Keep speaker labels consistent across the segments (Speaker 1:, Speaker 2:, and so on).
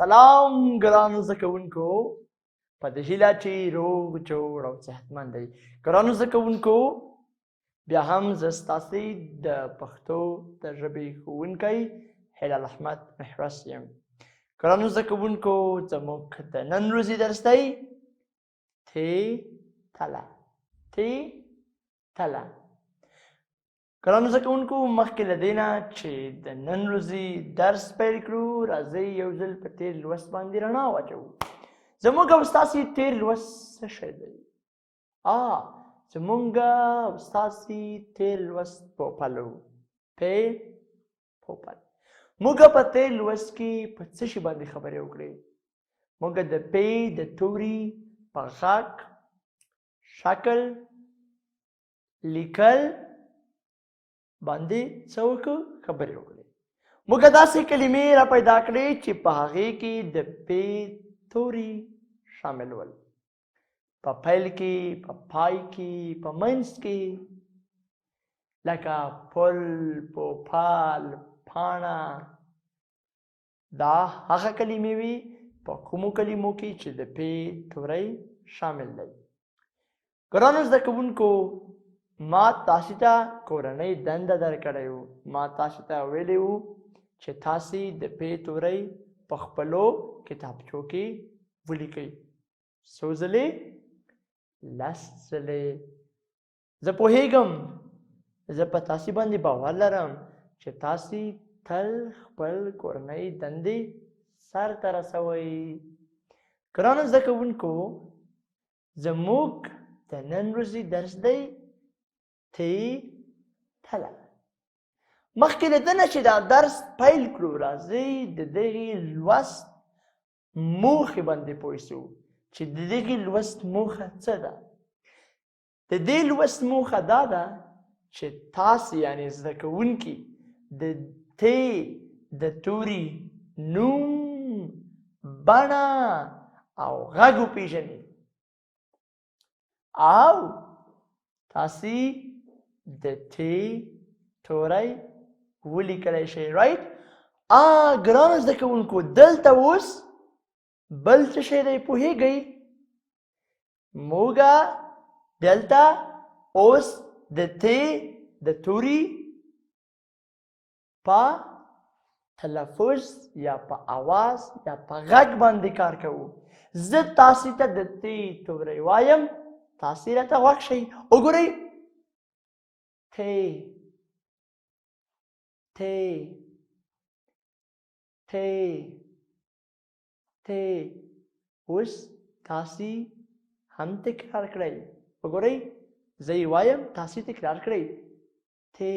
Speaker 1: سلام ګرانو زده کوونکو، په دې هیله چې روغ جوړ او صحتمند دی. ګرانو زده کوونکو، بیا هم زه ستاسې د پښتو د ژبې ښوونکی هلال احمد محرس یم. ګرانو زده کوونکو، زموږ د نن ورځې درس دی تی تله. ګرانو زده کوونکو، مخکې له دې نه چې د نن ورځې درس پیل کړو، راځئ یو ځل په تېر لوست باندې رڼا واچوو. زموږ او ستاسې تېر لوست څه شی دی؟ زموږ او ستاسې تېر لوست پوپل و. پوپل. موږ په تېر لوست کې په څه شي باندې خبرې وکړې؟ موږ د پې د توري په غږ، شکل، لیکل باندې څه وکړو؟ خبرې وکړې. موږ داسې کلمې را پیدا کړې چې په هغې کې د پې توري شامل ول. په پیل کې، په پای کې، په منځ کې، لکه پل، پوپل، پاڼه. دا هغه کلمې وي په کومو کلمو کې چې د پې توری شامل دی. ګرانو زده کوونکو، ما تاسې ته کورنۍ دنده درکړی وو. ما تاسې ته ویلی وو چې تاسې د پې توری په خپلو کتابچو کې ولیکئ. څو ځلې؟ 10 ځلې. زه پوهیږم، زه په تاسې باندې باور لرم چې تاسې تل خپل کورنۍ دندې سرته رسوئ. ګرانو زده کوونکو، زموږ د نن ورځې درس دی تی تله. مخکې له دې نه چې دا درس پیل کړو، راځئ د دغې لوست موخې باندې پوه شو چې د دغې لوست موخه څه ده. د دې لوست موخه دا ده چې تاسې یعنې زده کوونکي د تی د توري نوم، بڼه او غږ وپېژنئ او تاسې د تی توری ولیکلی شئ. رایټ؟ ګرانو زده کوونکو، دلته اوس بل څه شی دی پوهیږئ؟ موږ دلته اوس د تی د توري په تلفظ یا په اواز یا په غږ باندې کار کوو. زه تاسې ته د تی توری وایم، تاسې راته غوږ شئ. وګورئ، تی تی تی تی. اوس تاسې هم تکرار کړئ. وګورئ، زه یې وایم، تاسې تکرار کړئ. تی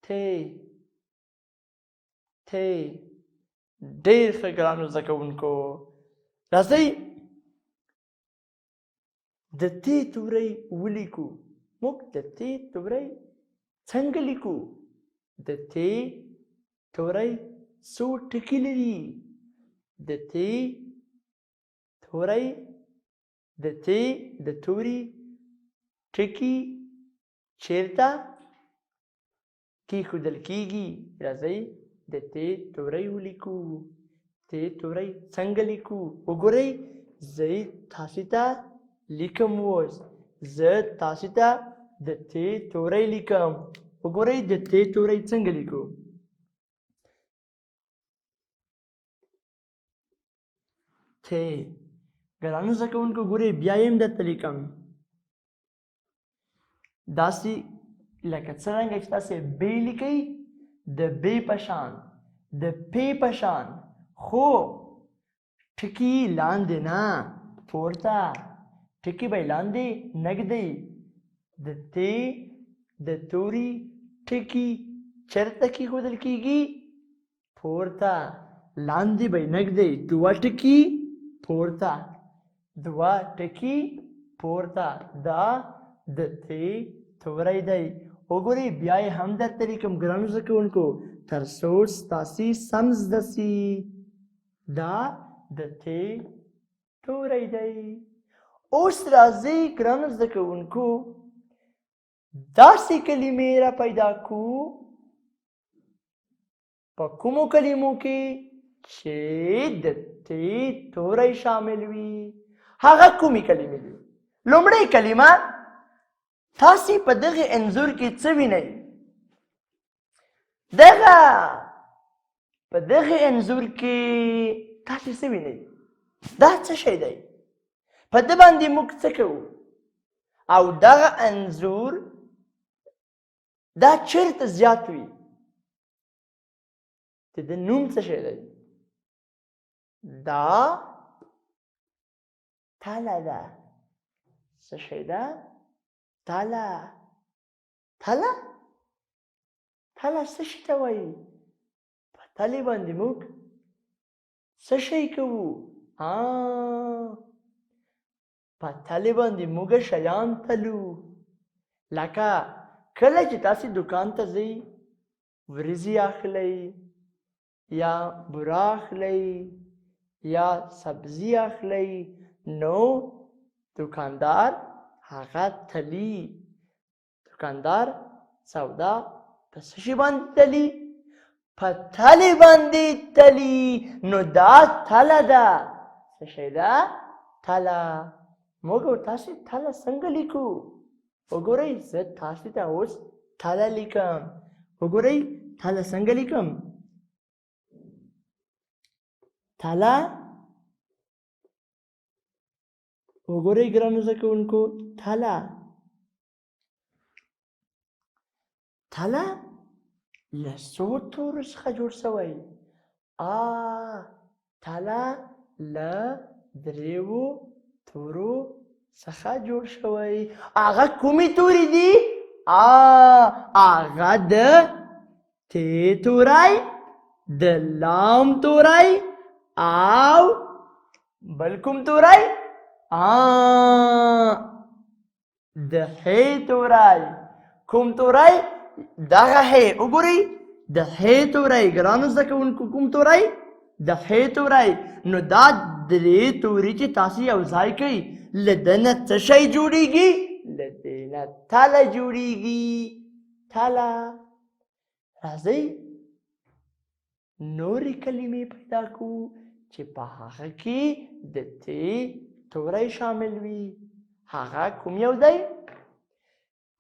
Speaker 1: تی تی. ډېر ښه ګرانو زده کوونکو، راځئ د تی توری ولیکو. موږ د تی توری څنګه لیکو؟ د تی توری څو ټکي لري؟ د تی توری د تی د توري ټکي چیرته کېښودل کېږي؟ راځئ د تی توری ولیکو. تی توری څنګه لیکو؟ وګورئ، زه تاسې ته لیکم. اوس زه تاسې ته د تی توری لیکم. وګورئ د تی توری څنګه لیکو. تی. ګرانو زده کوونکو، ګورئ بیا یې هم درته لیکم. داسې لکه څرنګه چې تاسې بې لیکئ، د بې په شان، د پې په شان، خو ټکي لاندې نه، پورته. ټکي به یې لاندې نه ږدئ. د تی د توري ټکي چېرته کېښودل کېږي؟ پورته. لاندې به یې نه ږدئ. 2 ټکي پورته، 2 ټکي پورته. دا د تی توری دی. وګورئ بیا یې هم درته لیکم ګرانو زده کوونکو، تر څو ستاسې سم زده سي. دا د تی توری دی. اوس راځئ ګرانو زده کوونکو، داسې کلمې را پیدا کړو په کومو کلمو کې چې د تی توری شامل وي هغه کومې کلمې دي؟ لومړۍ کلمه تاسې په دغه انځور کې څه وینئ؟ په دغه انځور کې تاسې څه وینئ؟ دا څه شی دی؟ په ده باندې موږ څه کوو؟ او دغه انځور دا چیرته زیات وي؟ د ده نوم څه شی دی؟ دا تله ده. څه شی ده؟ تله. تله څه شي ته وایي؟ په تلې باندې موږ څه شی کوو؟ په تلې باندې موږ شیان تلو. لکه کله چې تاسې دکان ته ځئ وریځې اخلئ یا بوره اخلئ یا سبزي اخلئ نو دکاندار هغه تلي. دکاندار سودا په څه شي باندې تلي؟ په تلې باندې تلي. نو دا تله ده. څه شی ده؟ تله. موږ او تاسې تله څنګه لیکو؟ وګورئ زه تاسې ته اوس تله لیکم. وګورئ تله څنګه لیکم؟ تله. وګورئ ګرانو زده کوونکو تله. تله له څو تورو څخه جوړ شوی؟ تله له دریو تورو څخه جوړ شوی. هغه کومې تورې دي؟ هغه د ت توری، د لام توری او بل کوم توری؟ د ح توری. کوم توری؟ دغه ح. وګورئ د ح توری. ګرانو زده کوونکو کوم توری؟ د ح توری. نو دا درې توري چې تاسې یو ځای کوئ له ده نه څه شی جوړیږي؟ له دې نه تله جوړیږي. تله. راځئ نورې کلمې پیدا کړو چې په هغه کې د ت توری شامل وي. هغه کوم یو دی؟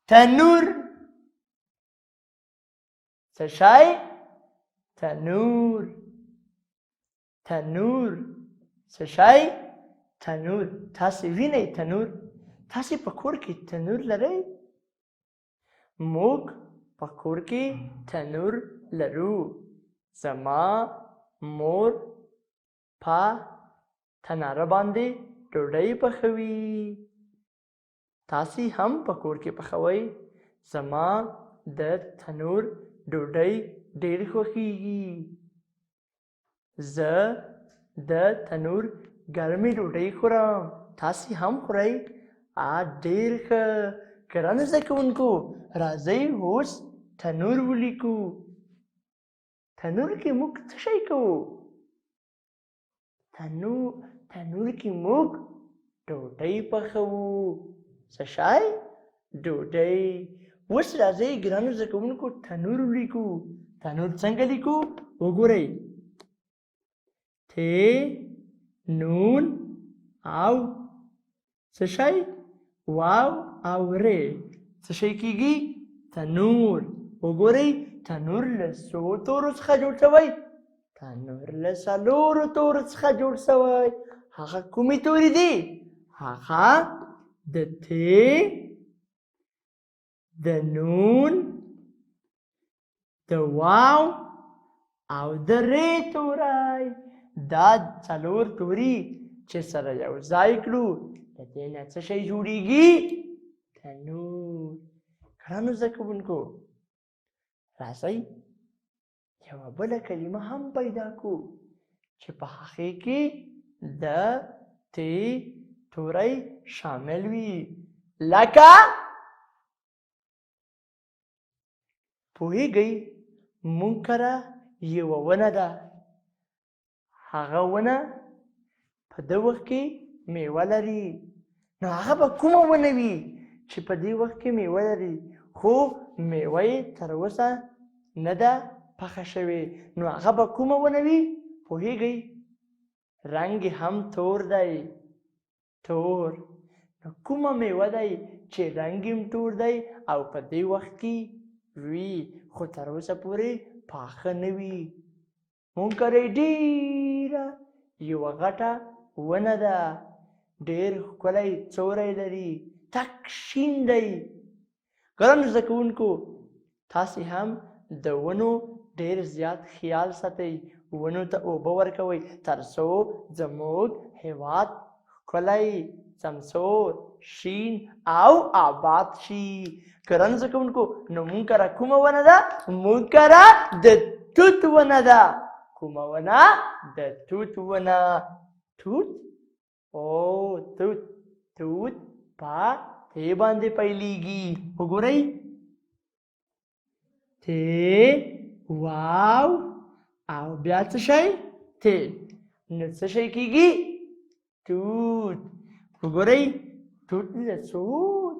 Speaker 1: تنور. څه شی؟ تنور. تنور. څه شی؟ تنور. تاسې وینئ تنور؟ تاسې په کور کې تنور لرئ؟ موږ په کور کې تنور لرو. زما مور په تناره باندې ډوډۍ پخوي. تاسې هم په کور کې پخوئ. زما د تنور ډوډۍ ډېر خوښیږي. زه د تنور ګرمې ډوډۍ خورم. تاسې هم خورئ؟ ډېر ښه. ګرانو زده کوونکو راځئ اوس تنور ولیکو. تنور کې موږ څه شی کوو؟ تنور کې موږ ډوډۍ پخوو. څه شی؟ ډوډۍ. اوس راځئ ګرانو زده کوونکو تنور ولیکو. تنور څنګه لیکو؟ وګورئ ت نون او څه شی؟ واو او ر. څه شی کیږي؟ تنور. وګورئ تنور له څو تورو څخه جوړ شوی؟ تنور له څلورو تورو څخه جوړ شوی. هغه کومې تورې دي؟ هغه د ت، د نون، د واو او د ر توری. دا څلور توري چې سره یو ځای کړو د دې نه څه شی جوړیږي؟ تنور. ګرانو زده کوونکو راځئ یوه بله کلمه هم پیدا کړو چې په هغې کې د ت توری شامل وي. لکه پوهیږئ موږ کره یوه ونه ده. هغه ونه په ده وخت کې میوه لري. نو هغه به کومه ونه وي چې په دې وخت کې میوه لري خو میوه یې تر اوسه نه ده پخه شوې؟ نو هغه به کومه ونه وي؟ پوهیږئ رنګ هم تور دی تور نو کومه میوه دی چې رنګ هم تور دی او په دې وخت کې وي خو تر اوسه پورې پاخه نه وي مونږ کرئ ډېره یوه غټه ونه ده ډېر ښکلی سوری لري تک شین دی ګرانو زده کوونکو تاسې هم د ونو ډېر زیات خیال ساتئ ونو ته اوبه ورکوئ تر څو زموږ هېواد ښکلی سمسور شین او آباد شي ګرانو زده کوونکو نو مونږ کره کومه ونه ده مونږ کره د توت ونه ده کومه ونه د توت ونه توت او توت توت په ته باندې پیلیږي وګورئ ته واو او بیا څه شی ته نو څه شی کیږي توت وګورئ توت له څو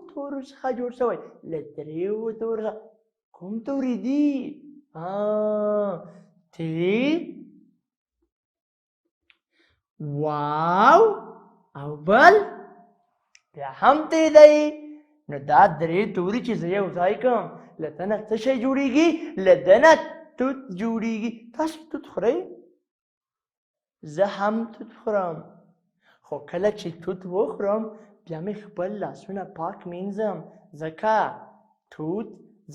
Speaker 1: تورو څخه جوړ شوی له دریو تورو څخه کوم توري دي ته واو او بل بیا هم ته دی نو دا درې توري چې زه یو ځای کړم له ده نه څه شی جوړېږي له ده نه توت جوړېږي تاسو توت خورئ زه هم توت خورم خو کله چې توت وخورم بیا مې خپل لاسونه پاک مینځم ځکه توت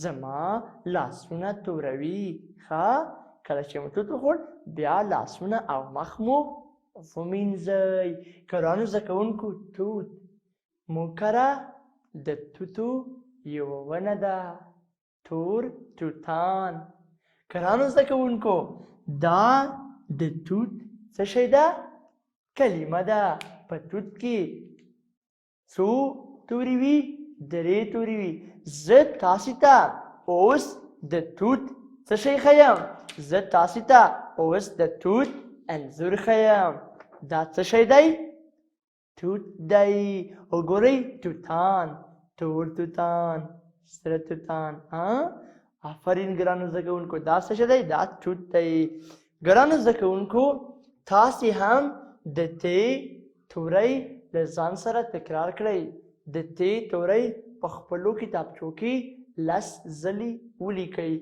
Speaker 1: زما لاسونه توروي ښه کله چې مو توت وخوړ بیا لاسونه او مخ مو ومینځئ ګرانو زده کوونکو توت موږ کره د توتو یوه ونه ده تور توتان ګرانو زده کوونکو دا د توت څه شی ده کلمه ده په توت کې څو توري وي درې توري وي زه تاسې ته اوس د توت څه شی ښیم زه تاسې ته اوس د توت انځور ښیم دا څه شی دی توت دی وګورئ توتان تور توتان سره توتان آفرین ګرانو زده کوونکو دا څه شی دی دا توت دی ګرانو زده کوونکو تاسې هم د تی توری له ځان سره تکرار کړئ د تی توری په خپلو کتابچو کې لس ځلې ولیکئ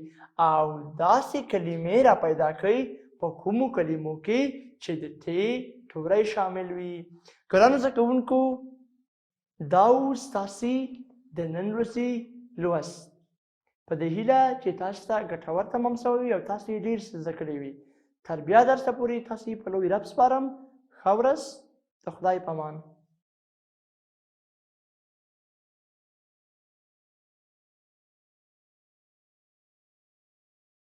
Speaker 1: او داسې کلمې را پیدا کړئ په کومو کلمو کې چې د تی توری شامل وي ګرانو زده کوونکو دا اوس تاسې د نن ورځې لوست په دې هیله چې تاسو ته ګټور تمام شوی وي او تاسو یې ډېر څه زده کړي وي تر بیا درسه پورې تاسې په لوی رب سپارم ښه ورځ د خدای په امان